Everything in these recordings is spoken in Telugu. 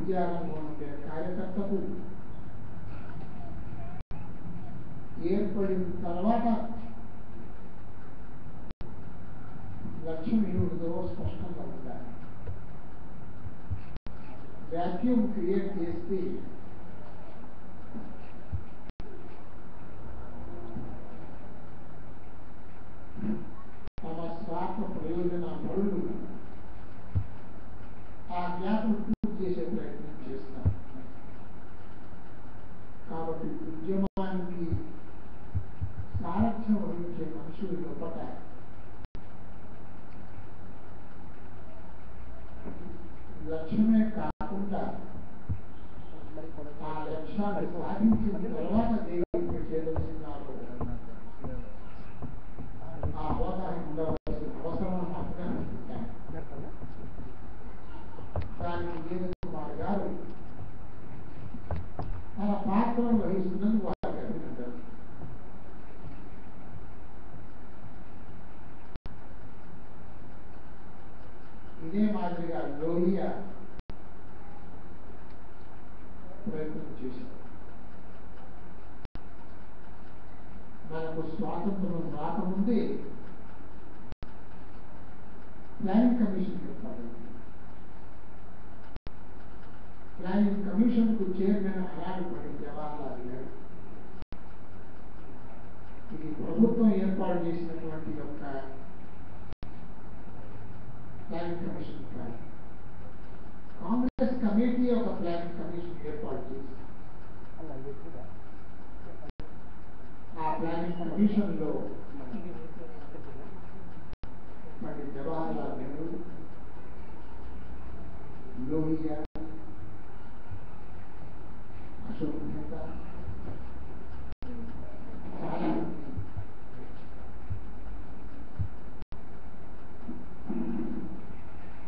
విద్యారంగం ఉండే కార్యకర్తకు ఏర్పడిన తర్వాత లక్ష్యం ఏమిటో స్పష్టంగా ఉండాలి. వాక్యూమ్ క్రియేట్ చేస్తే తమ స్వార్థ ప్రయోజనాలు ఆ గ్యాప్ను పూర్తి చేసే ప్రయత్నం చేస్తారు. కాబట్టి ఉద్యమానికి సారథ్యం వహించే మనుషుల లోపల లక్ష్యమే కాకుండా ఆ లక్ష్యాన్ని సాధించిన తర్వాత దేవుడికి చేరుతున్నారో ఆ అవగాహన ఉండవలసిన అవసరం మాత్రమే అనుకుంటాను. దానికి వీర కుమార్ గారు తన పాత్రను వహిస్తున్నందుకు వారికి అభినందనలు. ఇదే మాదిరిగా లోహియా ప్రయత్నం చేశారు. మనకు స్వాతంత్రం రాకముందే ప్లానింగ్ కమిషన్ ఏర్పాటైంది. ప్లానింగ్ కమిషన్ కు చైర్మన్ ఆనాడు పండిట్ జవహర్లాల్ నెహ్రూ. ఇది ప్రభుత్వం ఏర్పాటు చేసినటువంటి యొక్క ప్లానింగ్ కమిషన్ కాదు. కాంగ్రెస్ కమిటీ ఒక ప్లానింగ్ కమిషన్ ఏర్పాటు చేసింది. ఆ ప్లానింగ్ కమిషన్ లో పండిట్ జవహర్లాల్ నెహ్రూ, లోహియా, అశోక్ మెహతా,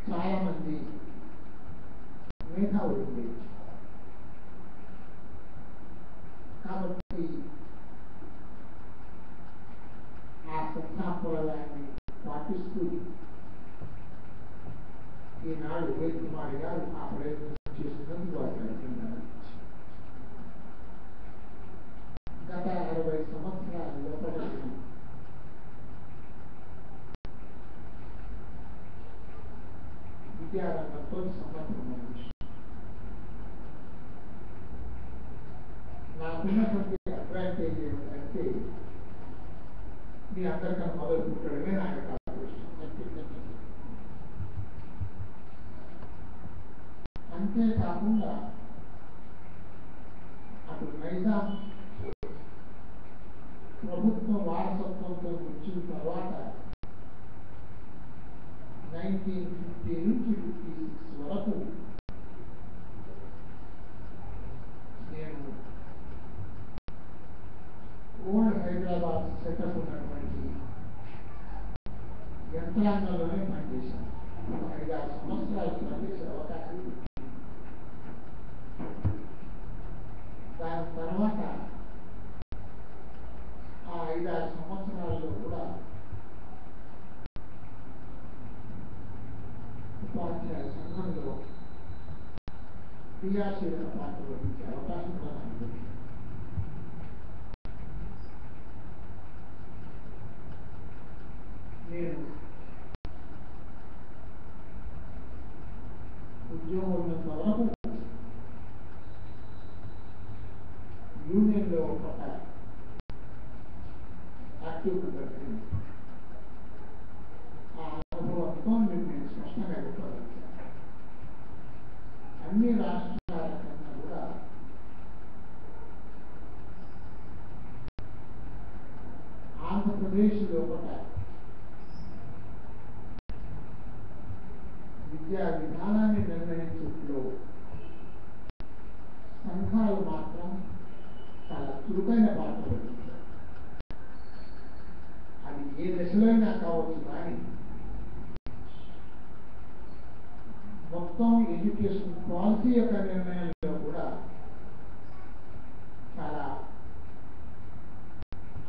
చాలా మంది మేధావులు ఉండేది. కాబట్టి ఆ సంస్థాపనాన్ని పాటిస్తూ ఈనాడు వీర కుమార్ గారు ఆ ప్రయత్నం చేస్తున్నందుకు వారికి అభినందనలు. గత 60 సంవత్సరాల లోపల విద్యారంగంతో సంబంధమైన విషయం. నాకున్నటువంటి అడ్వాంటేజ్ ఏమిటంటే మీ అందరికన్నా మొదలు పుట్టడమే నా యొక్క అదృష్టం. అంతేకాకుండా అప్పుడు నైజాం ప్రభుత్వ వారసత్వంతో వచ్చిన తర్వాత 1950 నుంచి 56 వరకు నేను ఓల్డ్ హైదరాబాద్ సెటప్ ఉన్నటువంటి యంత్రాంగంలోనే పనిచేశాను. 5-6 సంవత్సరాలు పనిచేసే అవకాశం. దాని తర్వాత ఆ 5-6 సంవత్సరాల్లో కూడా ఉపాధ్యాయ సంఘంలో క్రియాశీలక పాత్ర వహించే అవకాశం కూడా నాకు దొరికింది. నేను ఉద్యోగం ఉన్నంత వరకు యూనియన్లో ఒక యాక్టివ్ మెంబర్ని. ఆ అనుభవంతో నేను స్పష్టంగా చెప్పగలుగుతాను. అన్ని రాష్ట్రాల కన్నా కూడా ఆంధ్రప్రదేశ్లో ఒక విద్యా విధానాన్ని నిర్ణయించడంలో సంఘాలు మాత్రం చాలా చురుకైన పాత్ర వహించారు. అది ఏ దశలోనే కావచ్చు, కానీ మొత్తం ఎడ్యుకేషన్ పాలసీ యొక్క నిర్ణయంలో కూడా చాలా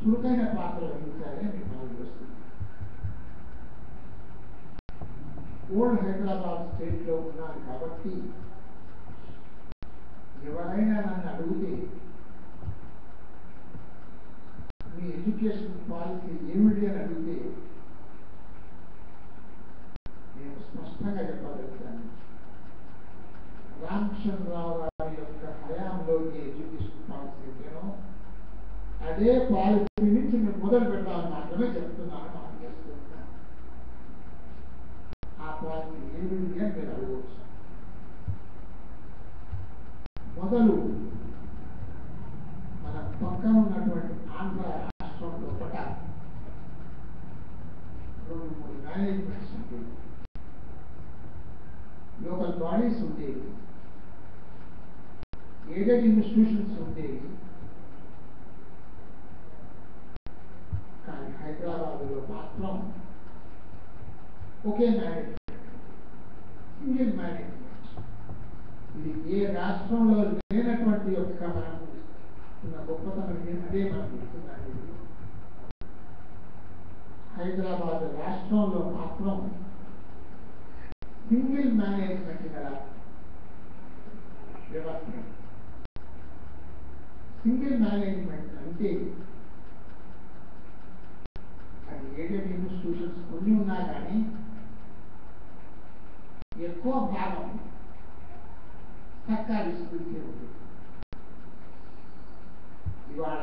చురుకైన పాత్ర వహించాలని మీకు మనం చేస్తుంది. ఓల్డ్ హైదరాబాద్ స్టేట్లో ఉన్నాను కాబట్టి ఎవరైనా నన్ను అడిగితే మీ ఎడ్యుకేషన్ పాలసీ ఏమిటి అని అడిగితే నేను స్పష్టంగా చెప్పగలుగుతాను. రామచంద్రరావు గారి యొక్క హయాంలో ఏ ఎడ్యుకేషన్ పాలసీ ఉంటేనో అదే పాలసీ నుంచి నేను మొదలు పెడతామని మాత్రమే చెప్తున్నాను. మనం చేస్తున్నాను ఆ పాలసీ ఏమిటి అని మీరు అడగవచ్చు. మొదలు మన పక్కన ఉన్నటువంటి ఆంధ్ర రాష్ట్రంలో పట 2-3 మేనేజ్మెంట్స్ ఉండేవి, లోకల్ బాడీస్ ఉండేవి, ఎయిడెడ్ ఇన్స్టిట్యూషన్స్ ఉండేవి. కానీ హైదరాబాద్లో మాత్రం ఒకే మేనేజ్మెంట్, సింగిల్ మేనేజ్మెంట్. ఇది ఏ రాష్ట్రంలో లేనటువంటి యొక్క మనకు ఉన్న గొప్పతనం అదే మనం చెప్తున్నాను. హైదరాబాద్ రాష్ట్రంలో మాత్రం సింగిల్ మేనేజ్మెంట్ గల వ్యవస్థ. సింగిల్ మేనేజ్మెంట్ అంటే అది ఎయిడెడ్ ఇన్స్టిట్యూషన్స్ కొన్ని ఉన్నా కానీ ఎక్కువ భాగం సర్కారీ స్కూల్సే ఉంది. ఇవాళ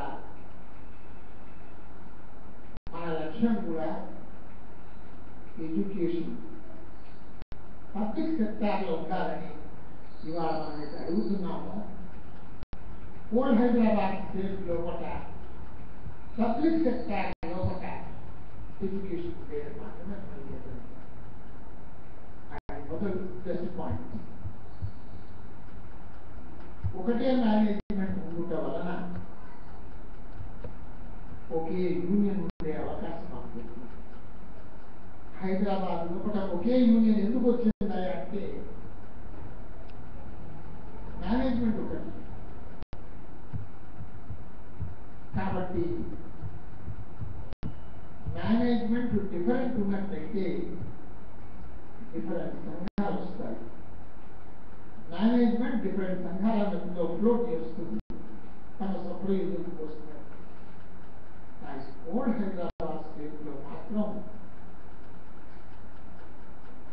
మన లక్ష్యం కూడా ఎడ్యుకేషన్ పబ్లిక్ సెక్టార్లో ఉండాలని ఇవాళ మనం ఇక్కడ అడుగుతున్నాము. ఓల్డ్ హైదరాబాద్ స్టేట్ లోపల పబ్లిక్ సెక్టార్ లోపల ఎడ్యుకేషన్ పేరు మాత్రమే అది మొదలు ప్లస్ పాయింట్. ఒకటే మేనేజ్మెంట్ ఉండటం వలన ఒకే యూనియన్ ఉండే అవకాశం ఉంటుంది. హైదరాబాద్ లోపల ఒకే యూనియన్ ఎందుకు వచ్చింది అంటే మేనేజ్మెంట్ ఒకటి. కాబట్టి మేనేజ్మెంట్ డిఫరెంట్ ఉన్నట్లయితే డిఫరెంట్ సంఘాలు వస్తాయి. మేనేజ్మెంట్ డిఫరెంట్ సంఘాల మధ్యలో ఫ్లోట్ చేస్తుంది, తమ సప్రయోజనం వస్తుంది. ఓల్డ్ హైదరాబాద్ స్టేట్ లో మాత్రం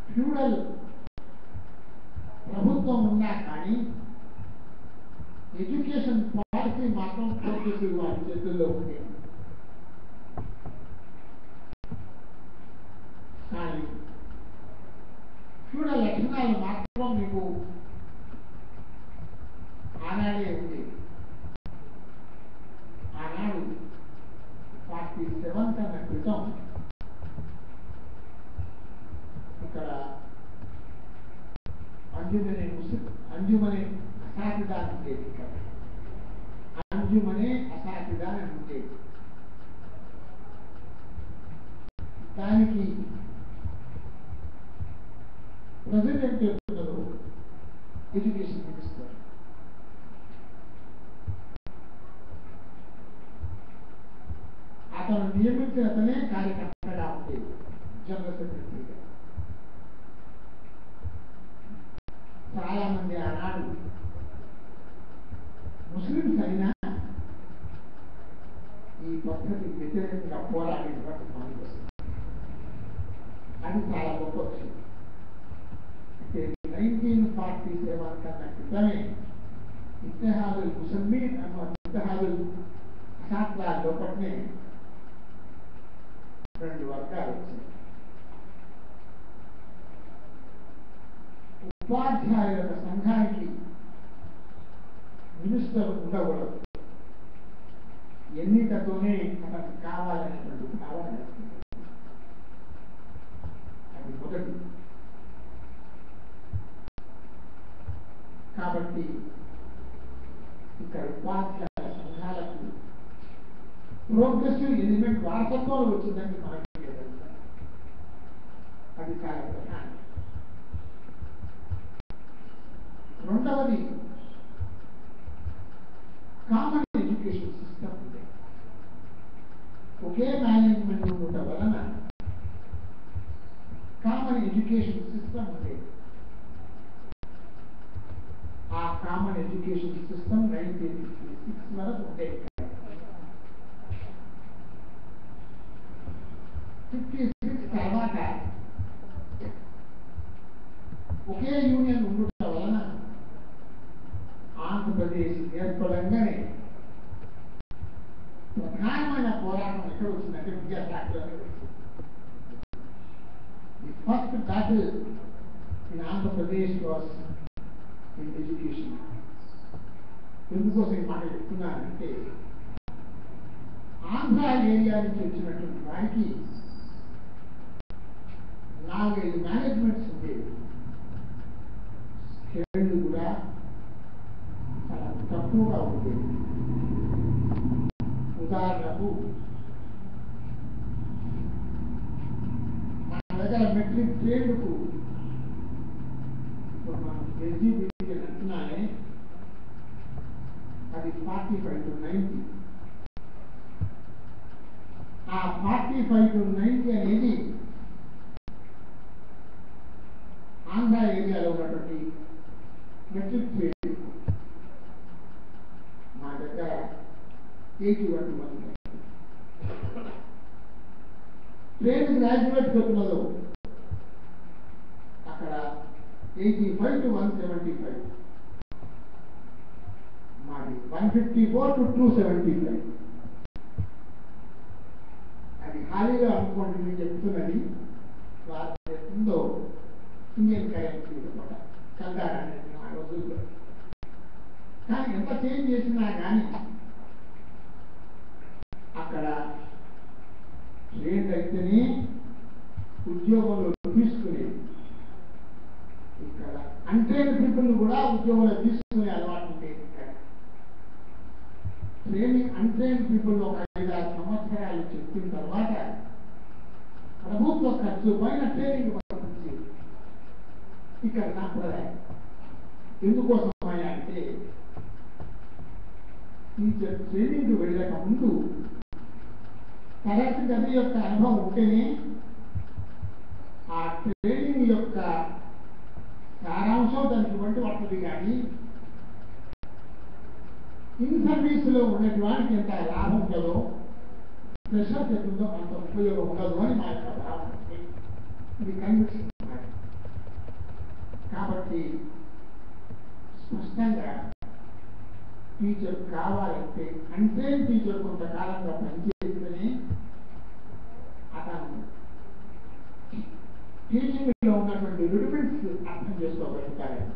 ఫ్యూడల్ ప్రభుత్వం ఉన్నా కానీ ఎడ్యుకేషన్ పాలసీ మాత్రం ప్రోగ్రెసివ్ వారి చేతుల్లో ఉంది. కానీ ఫ్యూడల్ లక్షణాలు మాత్రం మీకు ఆనాడే ఉంది. ఆనాడు 47 కన్నా క్రితం ఇక్కడ అంజుమనే అసాతిదాన్ ఉండేది. ఇక్కడ అంజుమనే అసాతిదాన్ అని ఉండేది. దానికి ప్రెసిడెంట్ ఎప్పుడు ఎడ్యుకేషన్ మినిస్టర్. అతను నియమించిన అతనే కార్యకర్తగా ఉండేది, జనరల్ సెక్రటరీగా. చాలా మంది ఆనాడు ముస్లింస్ అయినా ఈ పద్ధతికి వ్యతిరేకంగా పోరాడినటువంటి కాంగ్రెస్. అది చాలా గొప్ప విషయం. అంటే 1947 కన్నా క్రితమే ఇత్తెహాదుల్ ముస్లిమీన్ అన్న ఇత్తెహాదుల్ అసాత్లా లోపలనే 2 వర్గాలు వచ్చాయి. ఉపాధ్యాయుల సంఘానికి మినిస్టర్ ఉండకూడదు, ఎన్నికతోనే అతనికి కావాలనేటువంటి భావన. అది మొదటి. కాబట్టి ఇక్కడ ఉపాధ్యాయుల సంఘాలకు ప్రోగ్రెసివ్ ఎలిమెంట్ వారసత్వంలో వచ్చిందని మనకి అది చాలా ప్రధానం. రెండవది కామన్ ఎడ్యుకేషన్ సిస్టమ్ ఉంది. ఒకే మేనేజ్మెంట్ ఉండటం వలన కామన్ ఎడ్యుకేషన్ సిస్టమ్ ఉండేది. ఆ కామన్ ఎడ్యుకేషన్ ఎడ్యుకేషన్ సిస్టమ్ 1956 వరకు ఉండే 56 తర్వాత ఒకే యూనియన్ ఉండటం వలన ఆంధ్రప్రదేశ్ ఏర్పడంగానే ప్రధానమైన పోరాటం ఎక్కడ వచ్చిందంటే విద్యాశాఖలోనే వచ్చింది. The first battle in Andhra Pradesh was in education. ఎందుకోసం ఈ మాట చెప్తున్నానంటే ఆంధ్ర ఏరియా నుంచి వచ్చినటువంటి వారికి 4-5 మేనేజ్మెంట్స్ ఉండేవి. స్కేళ్ళు కూడా చాలా తక్కువగా ఉండేవి. ఉదాహరణకు మన దగ్గర మెట్రిక్ ట్రేడ్కు ఇప్పుడు మనం ఎస్జీబీసీ అంటున్నానే అది 45 to 90. ఆ 45 to 90 అనేది ఆంధ్ర ఏరియాలో ఉన్నటువంటి మెట్రిక్ ట్రేడ్. మా దగ్గర 81 మంది ట్రేడ్ గ్రాడ్యుయేట్ ఉన్నదో అక్కడ 85 to 175, మాది 154 to 275. అది ఖాళీగా అనుకోండి, నేను చెప్తున్నది చెప్తుందో ఇండియన్ కరెన్సీ అనమాట, కంగారు ఆ రోజుల్లో. కానీ ఎంత చేంజ్ చేసినా కానీ అక్కడ ట్రేడ్ అయితేనే ఉద్యోగంలో తీసుకునేది. ఇక్కడ అన్ట్రైన్ పీపుల్ కూడా ఉద్యోగంలో తీసుకునే అలవాటు ఉండేది. ట్రైనింగ్ అన్ట్రైన్ పీపుల్ ఒక 5-6 సంవత్సరాలు చెప్పిన తర్వాత ప్రభుత్వ ఖర్చు పైన ట్రైనింగ్ పంపించేది. ఇక్కడ సాంప్రదాయం ఎందుకోసం అంటే టీచర్ ట్రైనింగ్ వెళ్ళక ముందు తరగతి గది యొక్క అనుభవం ఉంటేనే ఆ ట్రైనింగ్ యొక్క సారాంశం దానికి బట్టి పడుతుంది. కానీ ఇన్ సర్వీస్లో ఉన్నటువంటి ఎంత లాభం ఉండదో, ప్రెషర్ చెప్తుందో అంత ఉపయోగం ఉండదు అని మా యొక్క భావన. ఇది కన్విక్షన్. కాబట్టి స్పష్టంగా టీచర్ కావాలంటే అన్ట్రైన్ టీచర్ కొంతకాలంగా పనిచేస్తేనే అతను టీచింగ్లో ఉన్నటువంటి రిడిమెంట్స్ అర్థం చేసుకోగలుగుతారని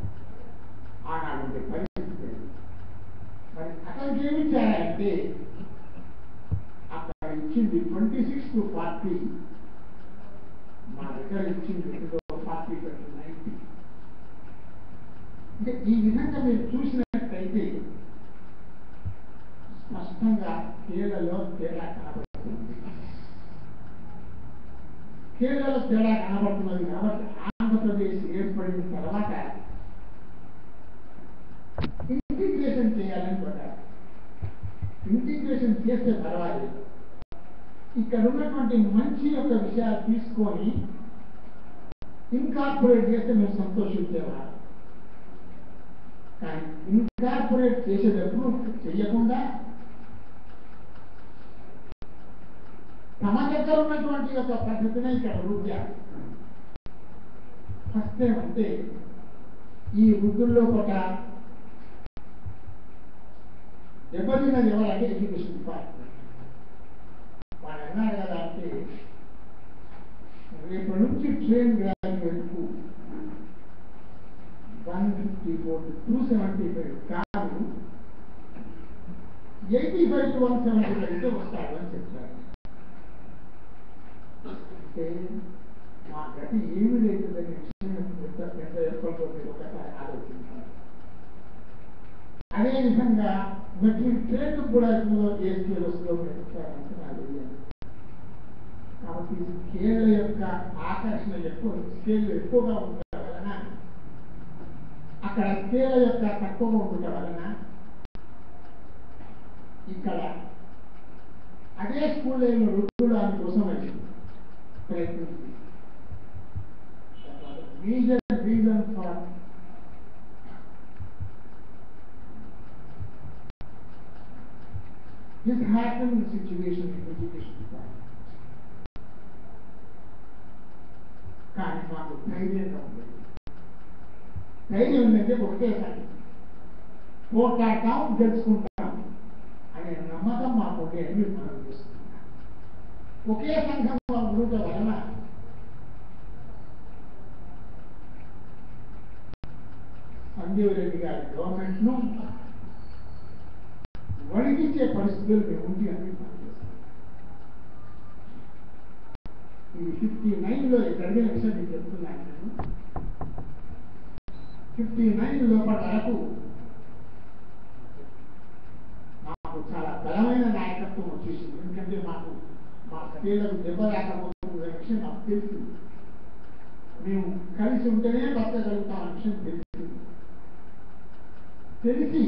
ఆనాడు ఉండే పరిస్థితి. మరి అతనికి ఏమి చేయాలంటే అక్కడ ఇచ్చింది 26 to 40, మా దగ్గర ఇచ్చింది 40 to 90. అంటే ఈ విధంగా మీరు చూసినట్లయితే స్పష్టంగా స్కేళ్లలో తేడా కనబడుతుంది. స్కేళ్లలో తేడా కనబడుతున్నది. కాబట్టి ఆంధ్రప్రదేశ్ ఏర్పడిన తర్వాత ఇంటిగ్రేషన్ చేయాలని పడ్డారు. ఇంటిగ్రేషన్ చేస్తే పర్వాలేదు, ఇక్కడ ఉన్నటువంటి మంచి యొక్క విషయాలు తీసుకొని ఇన్కార్పొరేట్ చేస్తే మేము సంతోషించేవారు. కానీ ఇన్కార్పొరేట్ చేసేటప్పుడు చెయ్యకుండా తమ దగ్గర ఉన్నటువంటి యొక్క పద్ధతిని ఇక్కడ రూపారు. ఫస్ట్ ఏమంటే ఈ వృద్ధుల్లో ఒక దెబ్బతిన్నది ఎవరంటే ఎడ్యుకేషన్ డిపార్ట్మెంట్. వాళ్ళు అన్నారు కదా అంటే రేపటి నుంచి ట్రైన్ గ్రాడ్యుయేట్కు 154 to 275 కాదు, 85 to 175 వస్తారు అని చెప్తారు. అంటే మా గతి ఏమి లేదని విషయం ఎంత ఎప్పటికీ ఒకసారి ఆలోచించారు. అదేవిధంగా మెట్రిక్ ట్రేడ్ కూడా ఏ స్కేల్ వస్తుందో చెప్తారంటే నాకు తెలియదు. కాబట్టి స్కేల్ యొక్క ఆకర్షణ స్కేల్ ఎక్కువగా ఉండటం వలన, అక్కడ స్కేల్ యొక్క తక్కువగా ఉండటం వలన ఇక్కడ అదే స్కూల్ రుజువు దానికోసం ప్రయత్నించింది. Major reason for disheartening situation in education department. కానీ మాకు ధైర్యంగా ఉండేది. ధైర్యం ఉందంటే ఒకటేసారి పోట్లాడతాం, గెలుచుకుంటాం అనే నమ్మకం మాకు ఉండేది. మీరు మనం చేస్తున్నాం. ఒకే సంఘంలో ఉండటం వలన సంజీవ్ రెడ్డి గారి గవర్నమెంట్ను వణికించే పరిస్థితులు మేము ఉంది అని పనిచేస్తాం. ఇది 59లో జరిగిన విషయం నేను చెప్తున్నాను. నేను 59 లోపల వరకు మాకు చాలా బలమైన నాయకత్వం వచ్చేసింది. ఎందుకంటే మాకు మా స్త్రీలకు దెబ్బ రాకపోతున్న విషయం నాకు తెలిసింది. మేము కలిసి ఉంటేనే బతకగలుగుతాం అనే విషయం తెలిసింది. తెలిసి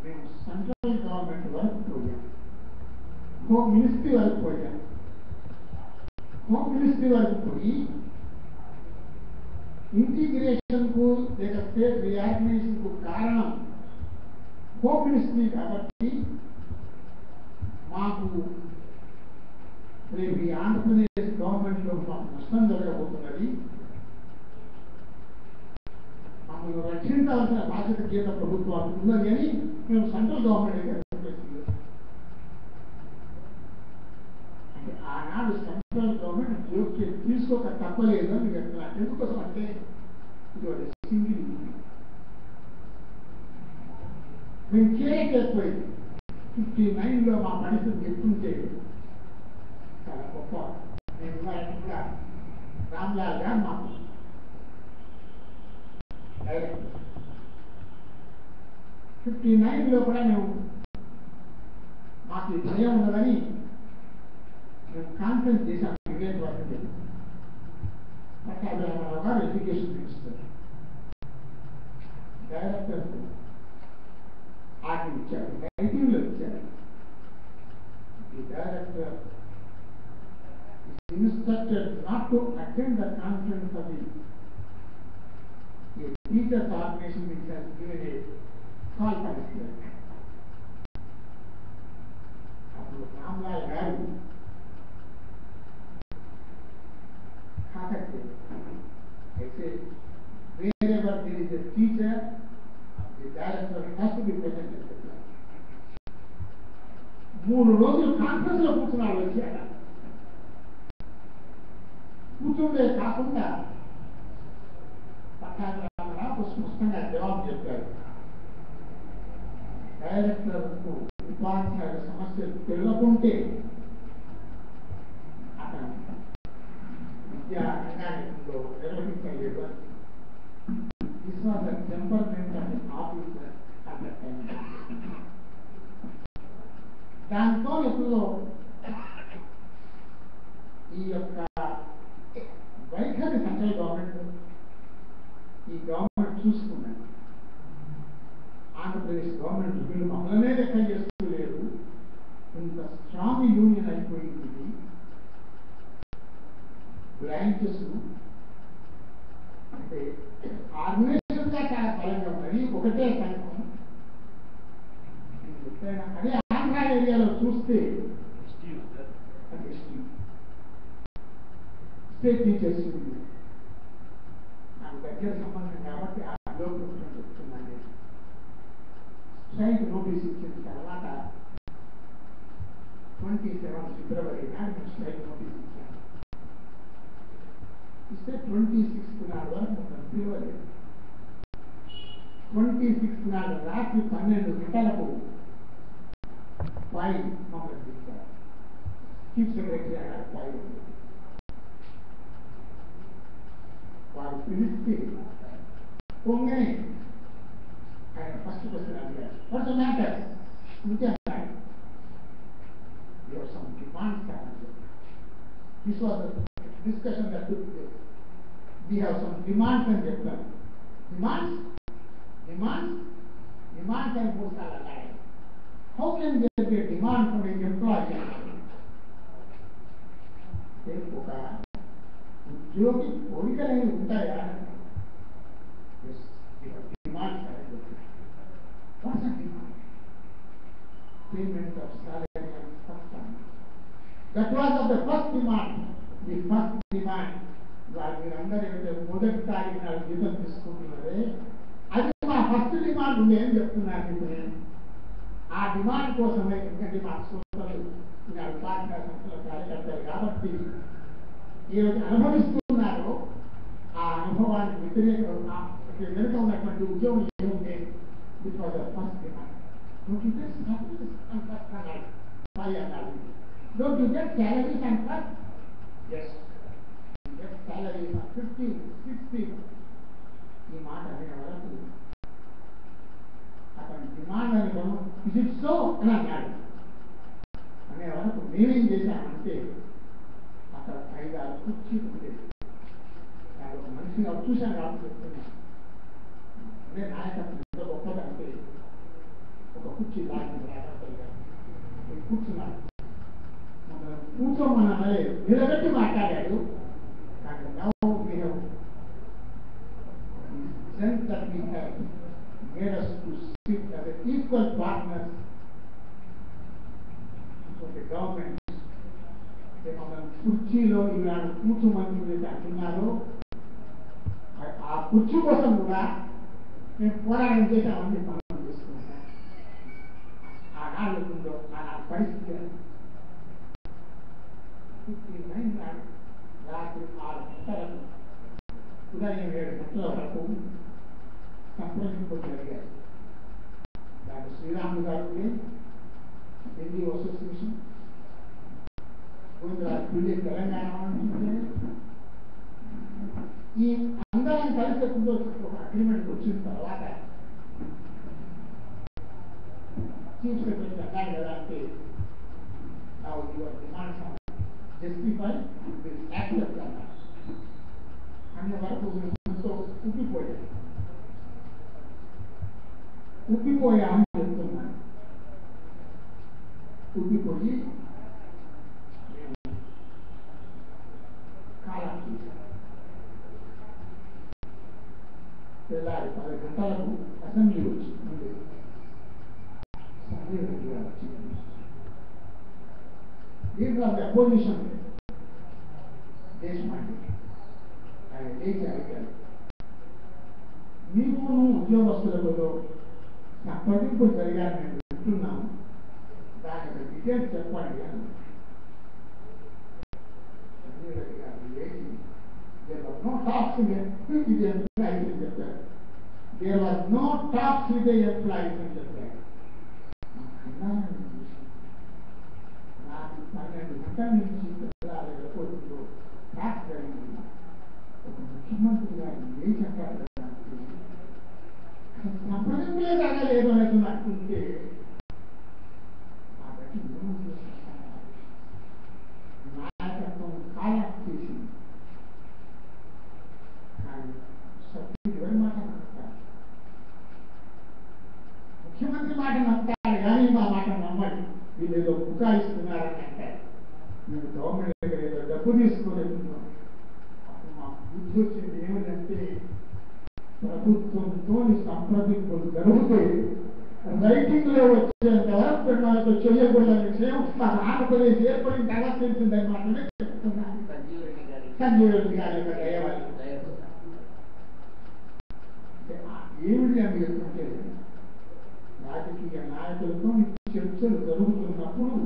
మేము సెంట్రల్ గవర్నమెంట్ వరకు పోయాం. హోమ్ మినిస్ట్రీ వరకు పోయాం. హోమ్ మినిస్ట్రీ వరకు పోయి ఇంటిగ్రేషన్ కు లేక స్టేట్ రీఆర్గనైజేషన్ కు కారణం హోమ్ మినిస్ట్రీ కాబట్టి మాకు రేపు ఈ ఆంధ్రప్రదేశ్ గవర్నమెంట్ లో మాకు నష్టం జరగబోతున్నది. మమ్మల్ని రక్షించాల్సిన బాధ్యత కేంద్ర ప్రభుత్వానికి ఉన్నది అని మేము సెంట్రల్ గవర్నమెంట్ దగ్గర అంటే ఆనాడు సెంట్రల్ గవర్నమెంట్ జోక్యం తీసుకోక తప్పలేదు అని చెప్తున్నారు. ఎందుకోసం అంటే ఇది సింగిల్ మేము చేయకపోయింది. 59లో మా పరిస్థితి చెప్తుంటే చాలా గొప్ప. నేను కూడా రామ్లాల్ గారు మాకు డైరెక్టర్ 59లో కూడా మేము మాకు భయం ఉన్నదని మేము కాన్ఫరెన్స్ చేశాం. విలేజ్ వర్క్ పట్టాభిరామారావు గారు ఎడ్యుకేషన్ మినిస్టర్ డైరెక్టర్ ఆర్డర్ ఇచ్చారు. 19లో ఇచ్చారు. The director is instructed not to attend the conference of the teachers organization which has given a call for this year. అప్పుడు రామ్లాల్ గారు కాంటాక్ట్ అయితే wherever there is a teacher, the director has to be present at the class. 3 రోజులు కాన్ఫరెన్స్ లో కూర్చున్నారు. వచ్చాక కూర్చుండే కాకుండా పట్టాభిరామారావు స్పష్టంగా జవాబు చెప్పారు. డైరెక్టర్కు ఉపాధ్యాయుల సమస్యలు తెలియకుంటే అతను విద్యా రంగానికి నిర్వహించలేదు. This was the temperament of the officer at the time. దాంతో ఇప్పుడు ఈ యొక్క వైఖరి సెంట్రల్ గవర్నమెంట్ ఈ గవర్నమెంట్ చూసుకున్నది. ఆంధ్రప్రదేశ్ గవర్నమెంట్ వీళ్ళు మమ్మల్నే లెక్క చేసుకోలేదు. ఇంత స్ట్రాంగ్ యూనియన్ అయిపోయింది. బ్రాంచెస్ అంటే ఆర్గనైజేషన్ గా చాలా బలంగా ఉన్నది. ఒకటే సంఘం. అదే ఆంధ్ర ఏరియాలో చూస్తే స్టేట్ టీచర్స్ నాకు దగ్గర సంబంధం కాబట్టి ఆ లోపల చెప్తున్నాను. స్ట్రైక్ నోటీస్ ఇచ్చిన తర్వాత 27 ఫిబ్రవరి నాడు మేము స్ట్రైక్ నోటీస్ ఇచ్చాను. ఇస్తే 26 నాడు వరకు మనం పిలవలేదు. 26 నాడు రాత్రి 12 గంటలకు ఫైల్ మమ్మల్ని ఇచ్చారు. చీఫ్ సెక్రటరీ గారు ఫైల్ ఉంది. వారు పిలిస్తే పొంగనే ఆయన ఫస్ట్ క్వశ్చన్ అడిగారు. What's the matter? ఇంతే అన్నాడు. Your some demands sir. This was discussion that took place. We have some demands అని చెప్పారు. డిమాండ్స్ డిమాండ్స్ డిమాండ్స్ అని 3 సార్లు అన్నాడు. How can there be a demand from an employee? ఒక ఉద్యోగి కోరికలు అనేవి ఉంటాయా? Demands. What's the demand? That was of the first demand. The first demand మీరందరూ ఏదైతే మొదటి తారీఖు నాడు జీతం తీసుకుంటున్నారే అది మా ఫస్ట్ డిమాండ్ ఉంది అని చెప్తున్నారు. నేను ఆ డిమాండ్ కోసమే, ఎందుకంటే మా సోదరులు ఉపాధ్యాయ సంస్థల కార్యకర్తలు కాబట్టి ఈరోజు అనుభవిస్తున్నారో ఆ అనుభవానికి వ్యతిరేకంగా వెనుక ఉన్నటువంటి ఉద్యోగం ఏముంటే it was the first demand. Don't you get salaries and first అన్నాడు. పై అన్నాడు don't you get salaries and first. Yes get salaries on 15, 16. ఈ మాట అనే వరకు అతని డిమాండ్ అనుకోవడం ఇజ్ ఇట్ సో అని అన్నాడు. అనే వరకు మేమేం చేశామంటే అక్కడ 5-6 కుర్చీలు ఉండేది. నాకు ఒక మనిషిని చూశాను కాబట్టి చెప్తున్నాను. అదే నాయకత్వం ఎంత గొప్పదంటే ఒక కుర్చీ లాంటి కూర్చున్నాడు. కూర్చోమన్నాడే నిలబెట్టి మాట్లాడాడు. కానీ now we have sense that we have made us to sit as an equal partners for the government. మమ్మల్ని కుర్చీలో ఈనాడు కూర్చోమని అంటున్నారు. ఆ కుర్చీ కోసం కూడా మేము పోరాటం చేశామని మనం చేసుకుంటాం. ఆనాడు ఆనాడు పరిస్థితి 59 నాడు రాత్రి 6 గంటలకు ఉదయం 7 గంటల వరకు సంప్రదింపులు జరిగాయి. డాక్టర్ శ్రీరాములు గారికి ఢిల్లీ అసోసియేషన్ తెలంగాణ ఈ అందరం కలిసి ఒక అగ్రిమెంట్ వచ్చిన తర్వాత చీఫ్ సెక్రటరీ అన్నాడు కదా అంటే your demands justify will accept అన్నారు. అన్న వరకు ఎంతో ఉబ్బిపోయామని చెప్తున్నాను. ఉబ్బిపోయి కాలం చేశాను. తెల్లారి 10 గంటలకు అసెంబ్లీ వచ్చింది. దీంట్లో అపోజిషన్ దేశమాండి ఆయన లేచి అడిగారు, మీకు ఉద్యోగస్తులలో సంప్రదింపులు జరిగారని నేను వింటున్నాను, దాని డీటెయిల్స్ చెప్పండి అని. There were no talks with the employees in the bank. There was no talks with the employees in the bank. నాకు 12 గంటల నుంచి ఎయిర్పోర్ట్లో ట్యాక్స్ జరిగింది. ఒక ముఖ్యమంత్రి గారు లేచి అంటారు సంప్రదింపులే జరగలేదు అనేది అనుకుంటే కాబట్టి నాయకత్వం కాలం చేసింది. ఎవరి మాట నమ్ముతారు? ముఖ్యమంత్రి మాట నమ్ముతారు కానీ మా మాట నమ్మడు. వీళ్ళు ఏదో బుకాయిస్తున్నారని అంటారు. మేము గవర్నమెంట్ దగ్గర ఏదో డబ్బు తీసుకోలేకున్నాం. అప్పుడు మాకు బుద్ధి వచ్చింది ఏమిటంటే ప్రభుత్వంతో సంప్రదింపులు జరిగితే రైటింగ్ లో వచ్చేంత వరకు పెద్దలతో చేయకూడని విషయం మాకు ఆంధ్రప్రదేశ్ ఏర్పడిన తర్వాత తెలిసిందని మాత్రమే చెప్తున్నాను. సంజీవ్ రెడ్డి గారి యొక్క దయవల్ల ఏమిటి అని చెప్తుంటే రాజకీయ నాయకులతో చర్చలు జరుగుతున్నప్పుడు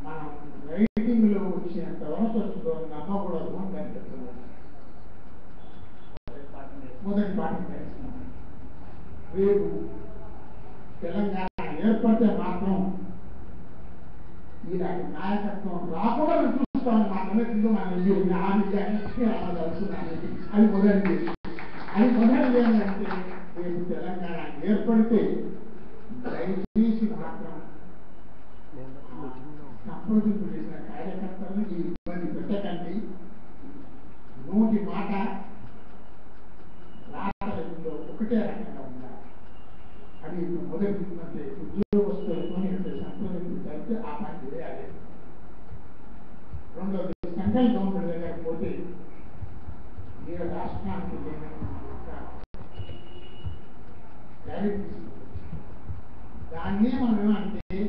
మనం రైటింగ్ లో వచ్చేంత వరకు నమ్మకూడదు అని కనిపిస్తున్నాం. మొదటి పాఠం తెలుసుకున్నాం. రేపు తెలంగాణ ఏర్పడితే మాత్రం ఇలాంటి నాయకత్వం రాకుండా చూస్తామని మాత్రమే మనం హామీ తెలుసుకున్నాను. అది మొదటి ఏంటంటే రేపు తెలంగాణ ఏర్పడితే దయచేసి మాత్రం సంప్రదింపు చేసిన కార్యకర్తలను ఈ ఇబ్బంది పెట్టకండి. నోటి మాట రాష్ట్రంలో ఒకటే రకంగా ఉండాలి. అది మొదటి అంటే ఉద్యోగస్తులతో సంప్రదింపు జరిగితే ఆ పని చేయాలి. రెండవది సెంట్రల్ గవర్నమెంట్ దగ్గర పోతే మీరు రాష్ట్రానికి దాన్నే మనం ఏమంటే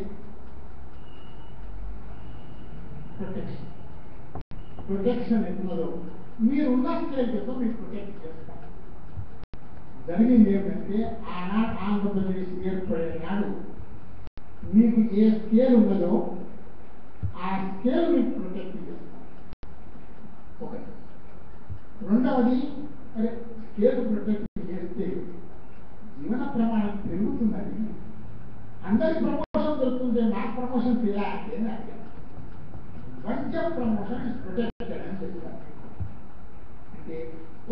ప్రొటెక్షన్ ఎట్లదో మీరున్న స్టేజ్తో మీరు ప్రొటెక్ట్ చేస్తారు. జరిగింది ఏమిటంటే ఆనాడు ఆంధ్రప్రదేశ్ ఏర్పడే నాడు మీకు ఏ స్కేల్ ఉన్నదో ఆ స్కేల్ మీకు ప్రొటెక్ట్ చేస్తారు. ఒకటి. రెండవది స్కేల్ ప్రొటెక్ట్ చేస్తే జీవన ప్రమాణం పెరుగుతున్నది. అందరికి ప్రమోషన్ దొరుకుతుంటే నాకు ప్రమోషన్ ఇలా అంటే కొంచెం ప్రమోషన్ ప్రొటెక్ట్ అని చెప్తారు. అంటే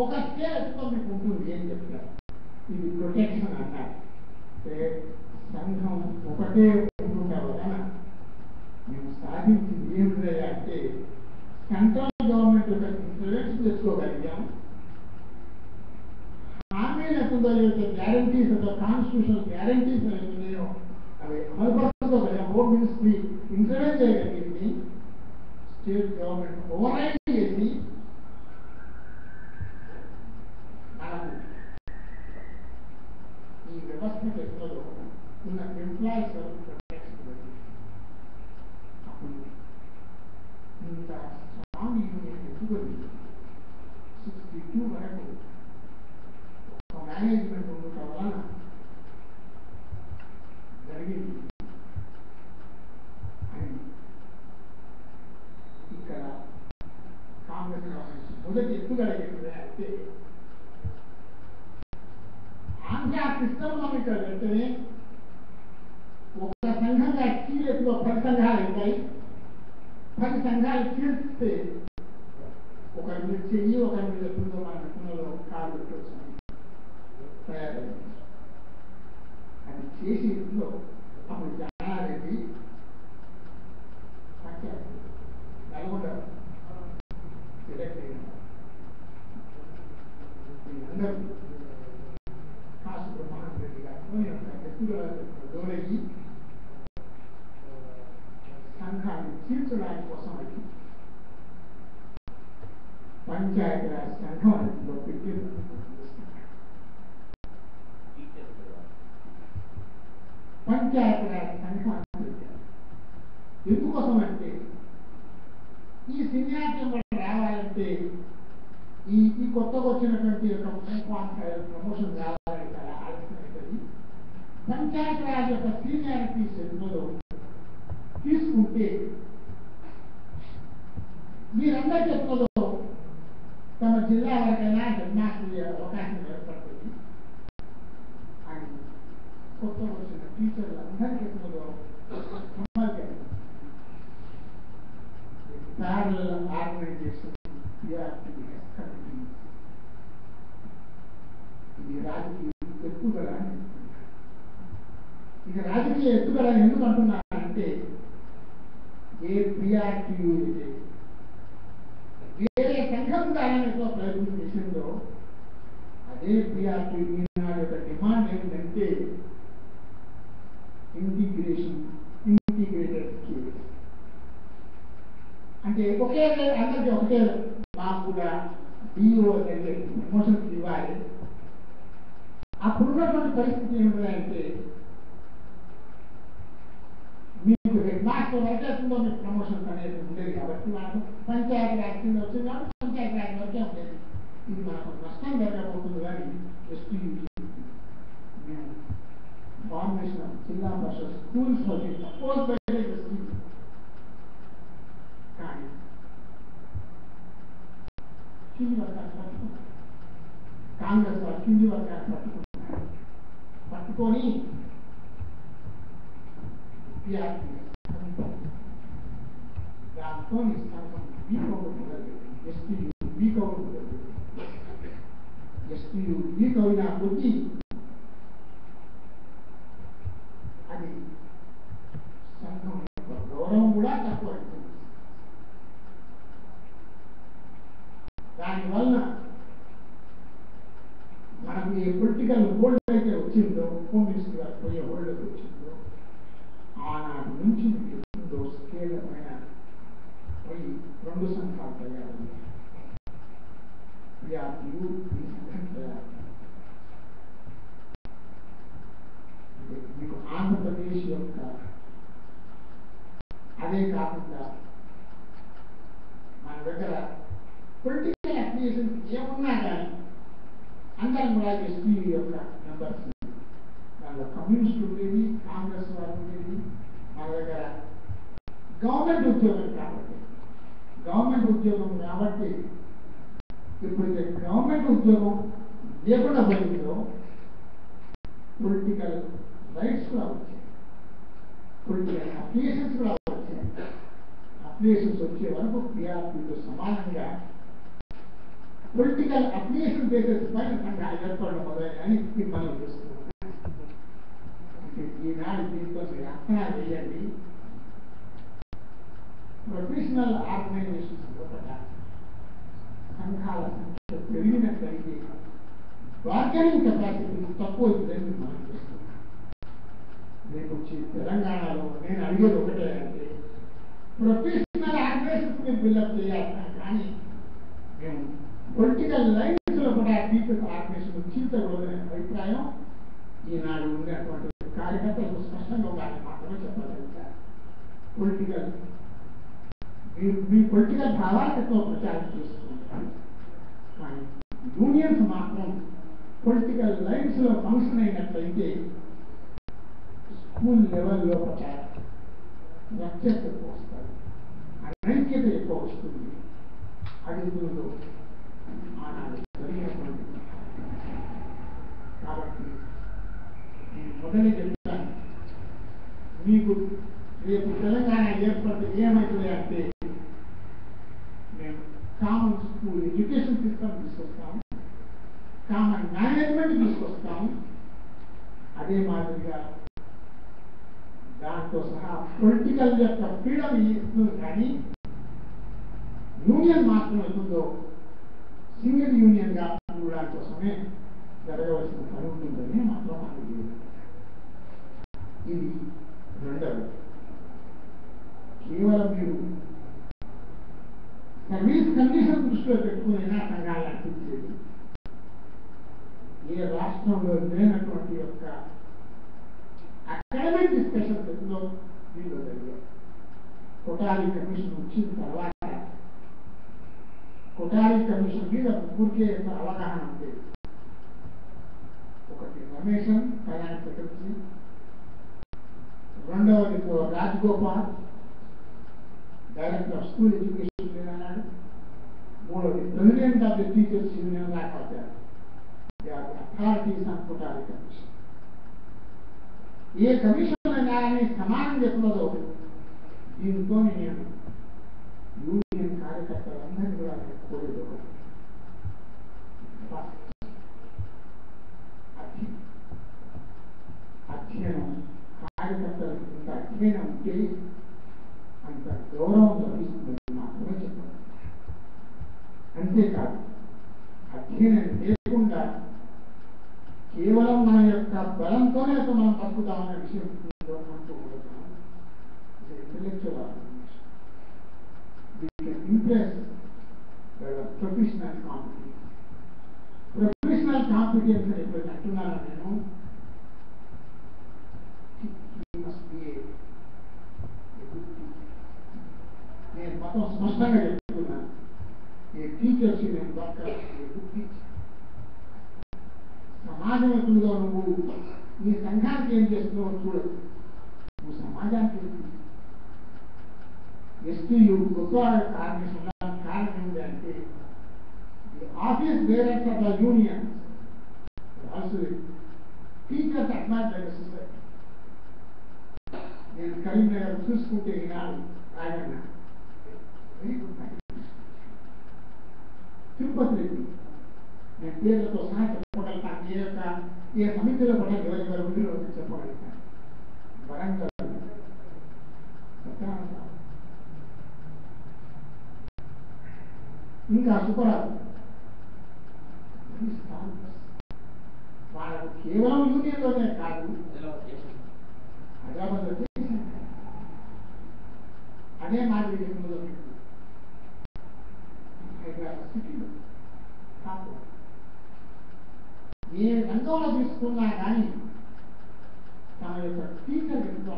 ఒక స్కేల్ ఎక్కువ మీకు ఉంటుంది ఏం చెప్తారు, ఇది ప్రొటెక్షన్ అన్నారు. అంటే సంఘం ఒకటే ఉంటుందా వలన మేము సాధించింది ఏమిటా అంటే సెంట్రల్ గవర్నమెంట్ యొక్క ఇన్ఫ్లుయెన్స్ తెచ్చుకోగలిగాం. హామీలతో గ్యారంటీస్ కాన్స్టిట్యూషనల్ గ్యారంటీస్ ఉన్నాయో అవి అమలుపరచుకోగలిగాం. హోమ్ మినిస్ట్రీ ఇన్ఫ్లుయెన్స్ చేయగలిగింది. స్టేట్ గవర్నమెంట్ ఓవర్రైడ్ చేసి మనకు ఈ వ్యవస్థ ఎక్కువలో ఉన్న ఎంప్లాయీస్ అప్పుడు ఇంత స్ట్రాంగ్ యూనియన్ ఎదుగుతుంది. 62 వరకు ఒక మేనేజ్మెంట్ ఉండటం వలన జరిగింది. అని ఇక్కడ కాంగ్రెస్ గవర్నమెంట్ మొదటి ఎత్తుగడ అయితే ఆంధ్ర సిస్టంలో ఇక్కడ వెంటనే ఒక సంఘంగా చీలెత్తులో 10 సంఘాలు ఉంటాయి. 10 సంఘాలు చీల్స్తే ఒకరి మీద చెయ్యి ఒకరి మీద ఎత్తుందో మన ఎత్తులో కాలు పెట్టవచ్చు తయారైంది. అది చేసి ఎత్తులో అప్పుడు జానారెడ్డి నల్గొండ సెలెక్ట్ అయిన అందరూ కాసు బ్రహ్మానంద రెడ్డి గారితో ఎత్తుగా లోనయ్యి సంఘాన్ని తీర్చడానికి కోసం అది పంచాయతీరాజ్ సంఘం అన్నింటిలో పెట్టి పంచాయతీరాజ్ సంఘం అని పెట్టారు. ఎందుకోసం అంటే ఈ సీనియారిటీ రావాలంటే ఈ కొత్తగా వచ్చినటువంటి ప్రమోషన్ రావాలంటే చాలా ఆలస్యం అవుతుంది. పంచాయతీరాజ్ యొక్క సీనియారిటీ సెల్లో తీసుకుంటే మీరందరూ చెప్పుకోదో తమ జిల్లా వరకైనా హెడ్ మాస్టర్ అవకాశం ఏర్పడుతుంది అని కొత్తగా వచ్చిన టీచర్లు అందరికీ చెప్పుకోదో parallel organization, ఇది రాజకీయ ఎత్తుగడ. ఇది రాజకీయ ఎత్తుగడ ఎందుకు అంటున్నానంటే ఏ ప్రియారిటీ వేరే సంఘం దాని ప్రయత్నం చేసిందో అదే ప్రియారిటీ ఈనాడు యొక్క డిమాండ్ ఏమిటంటే ఇంటిగ్రేటెడ్ స్కీమ్స్. అంటే ఒకే అందరికీ ఒకటే మాకు కూడా డిఓ ప్రమోషన్స్ ఇవ్వాలి. అప్పుడున్నటువంటి పరిస్థితి ఏమిటంటే మీకు హెడ్ మాస్టర్ వరకేస్తుందో మీకు ప్రమోషన్స్ అనేది ఉండేది కాబట్టి మనకు పంచాయతీ రాజ్ కింద వచ్చింది కాబట్టి పంచాయతీ రాజ్ వరకే ఉండేది. ఇది మనకు నష్టం జరగబోతుంది. కానీ ఎస్టీ ఫార్మేషన్ ఆఫ్ జిల్లా పరిషత్ స్కూల్స్ సపోజ్ కానీ కింది వర్గాన్ని పట్టుకున్నారు. కాంగ్రెస్ వాళ్ళు కింది వర్గాన్ని పట్టుకుంటున్నారు. పట్టుకొని దాంతో సంఘం వీక్ అవుతుంది. ఎస్టీయూ వీక్ అవుతుంది. ఎస్టీయూ వీక్ అయిన కొద్దీ అది సంఘం యొక్క గౌరవం కూడా తక్కువ అవుతుంది. దానివల్ల మనకు ఏ పొలిటికల్ హోల్డ్ అయితే వచ్చిందో కమ్యూనిస్ట్ గారు పోయే హోల్డ్ అయితే వచ్చిందో ఆనాటి నుంచి ఎప్పుడో స్కేల్ పైన పోయి 2 సంఘాలు తయారయ్యాయి. ఈ సంఘం తయారు మీకు ఆంధ్రప్రదేశ్ యొక్క అదే కాకుండా ఎస్పీ యొక్క మెంబర్స్, దానిలో కమ్యూనిస్ట్ ఉండేది, కాంగ్రెస్ వారు ఉండేది. మన దగ్గర గవర్నమెంట్ ఉద్యోగం కాబట్టి ఇప్పుడైతే గవర్నమెంట్ ఉద్యోగం లేకుండా పోయిందో పొలిటికల్ రైట్స్ కూడా వచ్చాయి, పొలిటికల్ అప్లికేషన్స్ కూడా వచ్చాయి. అప్లికేషన్స్ వచ్చే వరకు పిఆర్పీతో సమానంగా పొలిటికల్ అప్లికేషన్ బేసిస్ పైన సంఘాలు ఏర్పడడం మొదలైనని మనం చూస్తున్నాం. అంటే ఈనాడు దీంతో మీరు అంచనా వేయండి. ప్రొఫెషనల్ ఆర్గనైజేషన్స్ లోపల సంఘాల సంఖ్య పెరిగినట్లయితే బార్గెనింగ్ కెపాసిటీ తక్కువ అవుతుందని మనం చూస్తున్నాం. రేపు వచ్చి తెలంగాణలో నేను అడిగేది ఒకటే అంటే ప్రొఫెషనల్ ఆర్గనైజేషన్స్ మీరు బిల్డప్ చేయాలి, కానీ మేము పొలిటికల్ లైన్స్ లో కూడా టీచర్స్ ఆర్గనైజేషన్ చీల్చకూడదనే అభిప్రాయం ఈనాడు ఉండేటువంటి కార్యకర్తలకు స్పష్టంగా ఉండాలని మాత్రమే చెప్పగలుగుతారు. పొలిటికల్ మీ పొలిటికల్ భావాలను ఎక్కువ ప్రచారం చేసుకుంటారు, కానీ యూనియన్స్ మాత్రం పొలిటికల్ లైన్స్ లో ఫంక్షన్ అయినట్లయితే స్కూల్ లెవెల్లో ప్రచారం లక్ష్యత ఎక్కువ వస్తుంది, అనైక్యత ఎక్కువ వస్తుంది. అడుగుతుందో ఆనాడు జరిగినటువంటి. కాబట్టి నేను మొదలే చెప్తాను, మీకు రేపు తెలంగాణ ఏర్పడితే ఏమవుతుంది అంటే మేము కామన్ స్కూల్ ఎడ్యుకేషన్ సిస్టమ్ తీసుకొస్తాము, కామన్ మేనేజ్మెంట్ తీసుకొస్తాము. అదే మాదిరిగా దాంతో సహా పొలిటికల్ యొక్క ఫ్రీడమ్ ఇస్తుంది, కానీ యూనియన్ మాత్రం అవుతుందో సింగిల్ యూనియన్ గా ఉండడానికి కోసమే జరగవలసిన పని ఉంటుందని మాత్రం నాకు తెలియదు. ఇది రెండవది. కేవలం మీరు సర్వీస్ కండిషన్ దృష్టిలో పెట్టుకునైనా సంఘాలు నడిపించేది. ఏ రాష్ట్రంలో లేనటువంటి యొక్క అకాడమిక్ డిస్కషన్ లో దీనిలో జరిగాయి. కొఠారి కమిషన్ వచ్చిన తర్వాత కొఠారి కమిషన్ మీద ఊరికే అవగాహన ఉండేది. ఒకటి రమేషన్ ఫైనాన్స్ సెక్రటరీ, రెండవది Rajagopal director of school education అన్నాడు, మూడవది president of the teachers union రాకపోతారు. Authorities on Kothari commission. ఏ కమిషన్ న్యాయాన్ని సమానం చెప్పున్నదో దీంతో నేను యూనియన్ కార్యకర్తలందరినీ కూడా కోరేది అధ్యయనం. కార్యకర్తలకు ఇంత అధ్యయనం ఉంటే అంత గౌరవం లభిస్తుందని మాత్రమే చెప్పాలి. అంతేకాదు, అధ్యయనం లేకుండా కేవలం మన యొక్క బలంతోనే మనం బతుకుతామనే విషయం intellectual organisation. We can impress the professional competence. Professional competence అని ఎప్పుడైతే అంటున్నాను నేను, he must be a good teacher. నేను మొత్తం స్పష్టంగా చెప్తున్నాను, ఏ టీచర్స్ నేను వర్కర్, ఏ గుడ్ టీచర్. సమాజం ఎప్పుడుగా నువ్వు నీ సంఘానికి ఏం చేస్తున్నావు చూడదు, నువ్వు సమాజానికి ఎస్టీయు గొప్ప ఆర్గనైజేషన్ ఉండడానికి కారణం ఏంటి అంటే the office bearers of the union also teachers admire by the society. నేను కరీంనగర్ చూసుకుంటే ఈనాడు Rajanna very good man. Tirupati Reddy నేను పేర్లతో సహా చెప్పగలుగుతాను, ఏ సమితిలో కూడా ఎవరెవరు ఉండిలో చెప్పగలుగుతాను. వరంగల్ ఇంకా సుపరాలు వాళ్ళకు కేవలం యూనియన్లోనే కాదు, హైదరాబాద్లో అదే మాదిరి హైదరాబాద్ సిటీలో కాదు, ఏ రంగంలో తీసుకున్నా కానీ తమ యొక్క టీచర్ ఎంతో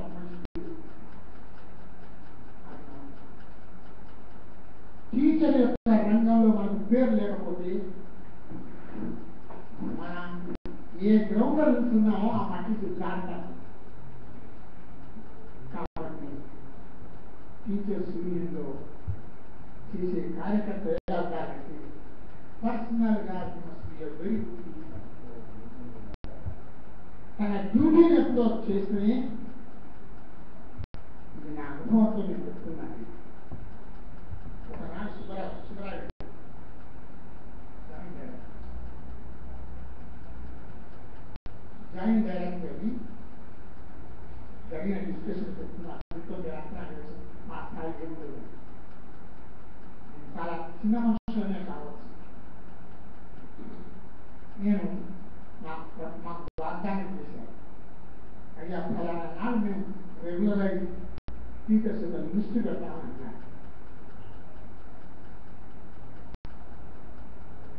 టీచర్ యొక్క రంగంలో మనకు పేరు లేకపోతే మన చేసే కార్యకర్త ఏడాలంటే పర్సనల్గా వెరీ తన డ్యూటీని ఎప్పుడో చేస్తూనే ఇది నా అనుభవంతో నేను చెప్తున్నాను. ఒకనాడు సుబ్బరాయుడు జాయింట్ డైరెక్టర్ అని జరిగిన డిస్కషన్ చెప్తున్నారు. మా స్థాయి ఏముండదు, చాలా చిన్న మనుషులనే కావచ్చు. నేను మాకు వాగ్దానం చేశాను, అయ్యా ఫలానా నాడు మేము రెగ్యులరైజ్ టీచర్స్ లిస్ట్ పెడతామన్నాను.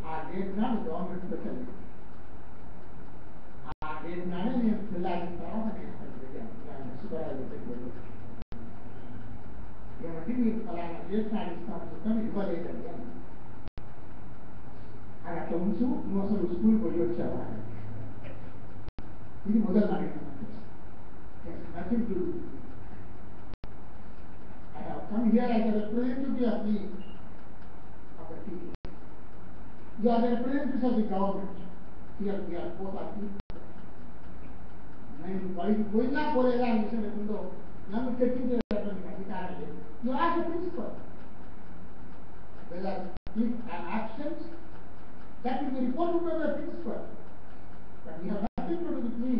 ఆ డేట్ నాడు గవర్నమెంట్ పెట్టాలి. ఆ డేట్ నాడే నేను పిల్లల తర్వాత నేను అక్కడికి వెళ్ళాను. సుబ్బరాయుడు పెట్టాను. ఏమంటే మీరు ఫలానా డేట్ నాడు ఇస్తామని చెప్పాను, ఇవ్వలేదండి అని. అది అట్లా ఉంచు, నువ్వు అసలు స్కూల్ పోయి వచ్చావా? ఇది మొదలు అడిగిన nothing to do. I have come here as a representative of the teachers. You are the representatives of the government. Here we are both are people. నేను బయట పోయినా పోలేదా అని విషయం లేకుందో నన్ను చర్చించేటటువంటి అధికారం లేదు. You are the principal. Whether if I am absent, that will be reported to the principal. But you have nothing to do with me.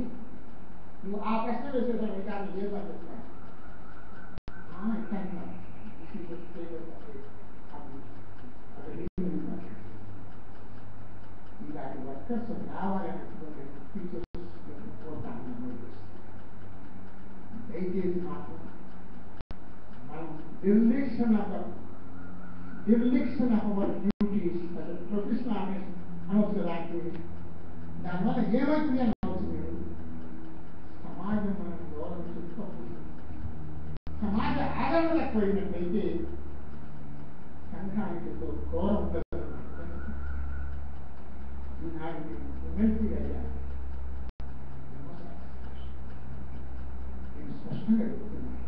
నువ్వు ఆ ప్రశ్న వేసేసిన అధికారం లేదు అని చెప్తాను. ఇలాంటి వర్కర్స్ రావాలనేటువంటి టీచర్స్ కోరుతాను. దయచేసి మాత్రం మనం direction of our duties professional అనవచ్చు. దానివల్ల ఏమైతుంది అని అనవచ్చు. మీరు సమాజం మనం గౌరవించుకోవాలి. సమాజ ఆదరణ తక్కువైనట్లయితే సంఘానికి గౌరవం ఉండదు. ఈనాడు నేను ఎమ్మెల్సీ అయ్యాను. నేను స్పష్టంగా చెప్తున్నాను,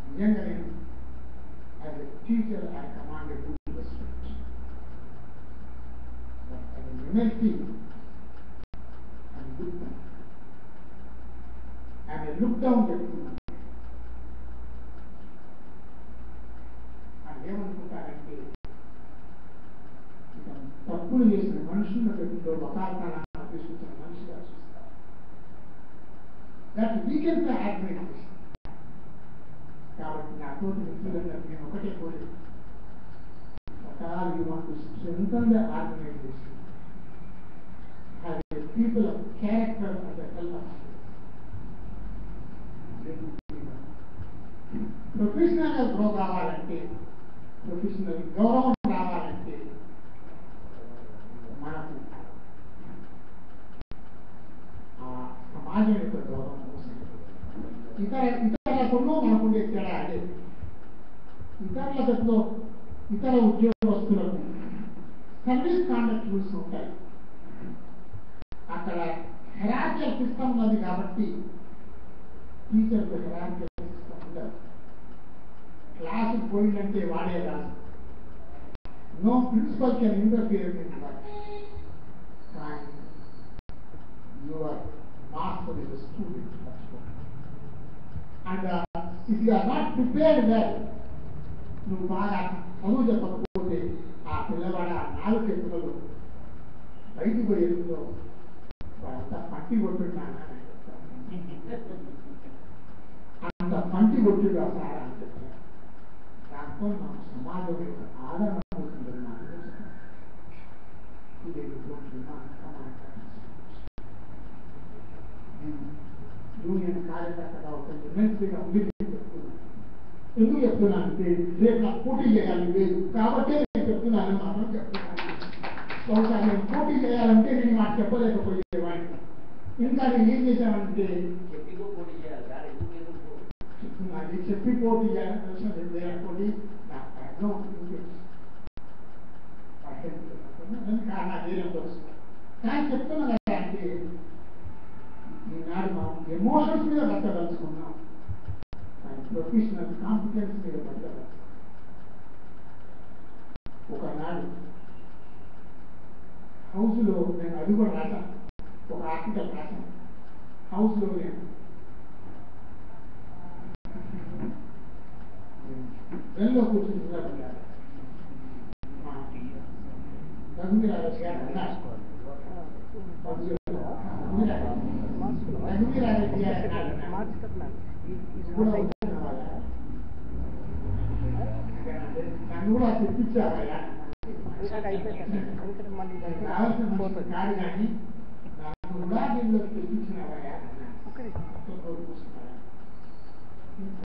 నిజంగా నేను as a teacher I command a good respect. But as a MLC I good man. ఆయన లుక్ డౌన్ చెప్తున్నాను. ఆయన ఏమనుకుంటారంటే ఇక తప్పులు చేసిన మనుషుల దగ్గర వకాల్తనాన్ని తీసుకొచ్చిన మనిషిగా చూస్తారు. That weekend organisation. కాబట్టి నా తోటి మిత్రులందరూ నేను ఒకటే కోరి, you want to strengthen the organisation, have a people of character and the help of professional గా గ్రో కావాలంటే, ప్రొఫెషనల్ గౌరవం రావాలంటే మనకు ఆ సమాజం యొక్క గౌరవం అవసరం. ఇతరులతో మనకుండే తేడా అదే. ఇతరులతో ఇతర ఉద్యోగస్తులకు సర్వీస్ కాండక్ట్ రూల్స్ ఉంటాయి. అక్కడ హెరార్కియల్ సిస్టమ్ ఉన్నది కాబట్టి టీచర్కు హెరార్కియల్ సిస్టమ్ ఉండదు. క్లాసుకు పోయిందంటే వాడే రాదు. No principal can interfere in that. కానీ your master is a student. And if you are not prepared well, నువ్వు బాగా చదువు చెప్పకపోతే ఆ పిల్లవాడు ఆ 4 ఎత్తులలో బయటికి పోయి ఎదుగులో అంత పట్టి కొట్టున్నాను అని చెప్తాను. అంత పంటి కొట్టుగా సారా అని చెప్తాను. దాంతో మన సమాజం యొక్క ఆదరణ అవుతుందని నాకు తెలుసు. ఇదే యూనియన్ కార్యకర్తగా ఒక ఎమ్మెల్సీగా ఉండి చెప్తున్నాను. ఎందుకు చెప్తున్నాను అంటే రేపు నాకు పోటీ చేయాలి లేదు కాబట్టి నేను చెప్తున్నాను. మాత్రం చెప్తున్నాను. బహుశా నేను పోటీ చేయాలంటే నేను మాకు చెప్పలేకపోయేవాడిని. ఇంకా నేను ఏం చేశానంటే అది చెప్పి పోటీ చేయాలని తెలిసిన పోటీ నాకు అర్థం నా ధైర్యం తెలుసు. కానీ చెప్తున్నా కదా అంటే ఈనాడు మనం ఎమోషన్స్ మీద బతకదలుచుకున్నాం, కానీ ప్రొఫెషనల్ కాంపిటెన్స్ మీద బతకదలుచుకున్నాం. అది కూడా రాశాను, ఒక ఆర్టికల్ రాశాను హౌస్లో. నేను వెళ్ళలో కూర్చుని నిలబడ్డాను. రఘువీరారెడ్డి గారు అన్నారు, రఘువీరారెడ్డి గారు నన్ను కూడా తెప్పించావయ్యా, కావాల్సిన మనిషి కాదు కానీ నన్ను కూడా దీనిలో తెప్పించినవయ్యా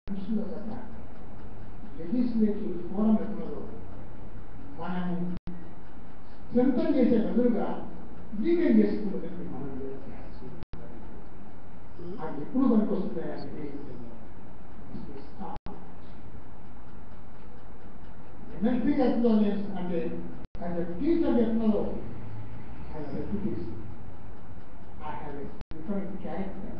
మనుషుల పట్ల లెజిస్లేటివ్ ఫోరం ఎప్పుడో మనం స్ట్రెంథన్ చేసే బదులుగా వీకెండ్ చేసుకుంటుంది. మనం అది ఎప్పుడు పనికి వస్తుందంటే ఎన్ఎల్పీ ఎట్లో అంటే యాజ్ ఎ టీచర్ ఎట్లో I have refugees. I have a different character.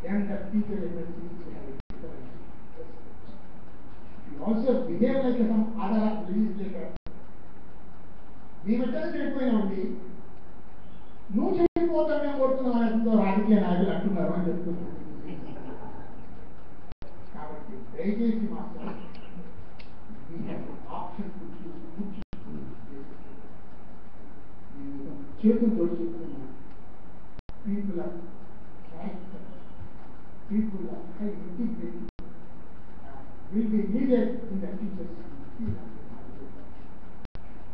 Then the teacher emergencies have a different respect. You also behave like some other legislator. We were just అయిపోయినామండి, నువ్వు చేయకపోతానే కోరుతున్నావు రాజకీయ నాయకులు అంటున్నారు అని చెప్తున్నారు. కాబట్టి దయచేసి మాత్రం ఆప్షన్ చేతులు దొరుకుతున్నాను. People of character, people of high integrity will be needed in the teachers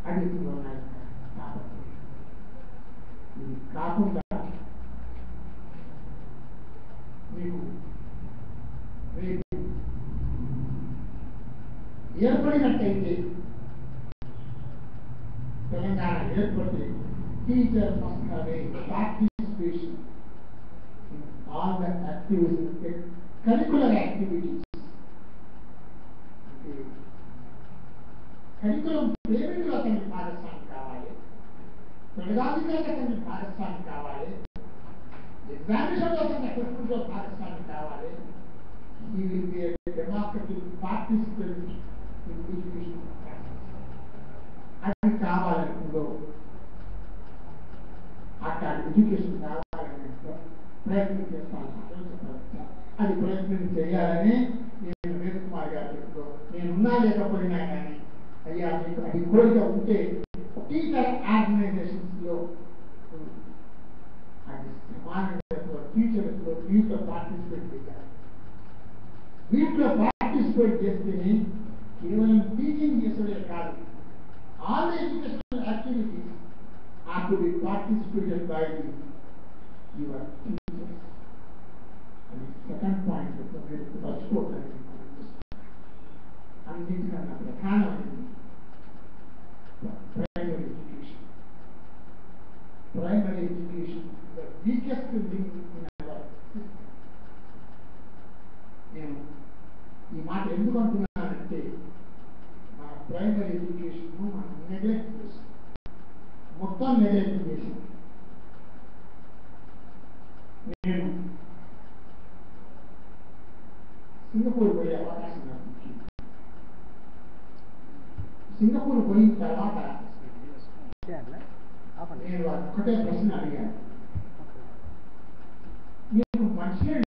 అడుగుతున్నాయి. కాబట్టి ఇది కాకుండా మీకు రేపు ఏర్పడినట్టయితే తెలంగాణ ఏర్పడితే teacher must have a participation in all the activities, curricular activities. Curriculum పేమెంట్లో అతనికి భాగస్వామి కావాలి, పెడగాదిలో అతనికి భాగస్వామి కావాలి, ఎగ్జామినేషన్లో అతని అసెస్మెంట్లో భాగస్వామి కావాలి. He will be a democratic participant in education process. అది కావాలనుకుందో అట్లా ఎడ్యుకేషన్ కావాలని ప్రయత్నం చేస్తాను. అది ప్రయత్నం చేయాలని నేను వేణుకుమార్ గారు చెప్తూ, నేనున్నా లేకపోయినా కానీ అయ్యా మీకు అది కోరిక ఉంటే టీచర్ ఆర్గనైజేషన్స్లో అది సమానంగా టీచర్స్లో వీటిలో పార్టిసిపేట్ చేయాలి. వీటిలో పార్టిసిపేట్ చేస్తేనే కేవలం టీచింగ్ చేసే కాదు, all educational activities are to be participated by your teachers. And the second point is the very మర్చిపోతాను. అన్నింటికన్నా ప్రధానమైనది primary education. Primary education the weakest link in our system. నేను ఈ మాట ఎందుకు అంటున్నానంటే మన ప్రైమరీ ఎడ్యుకేషన్ మనం నెగ్లెక్ట్ చేస్తాం, మొత్తం నెగ్లెక్ట్ చేసి. నేను సింగపూర్ పోయే అవకాశం నాకు వచ్చింది. సింగపూర్ పోయిన తర్వాత నేను ఒకటే ప్రశ్న అడిగాను,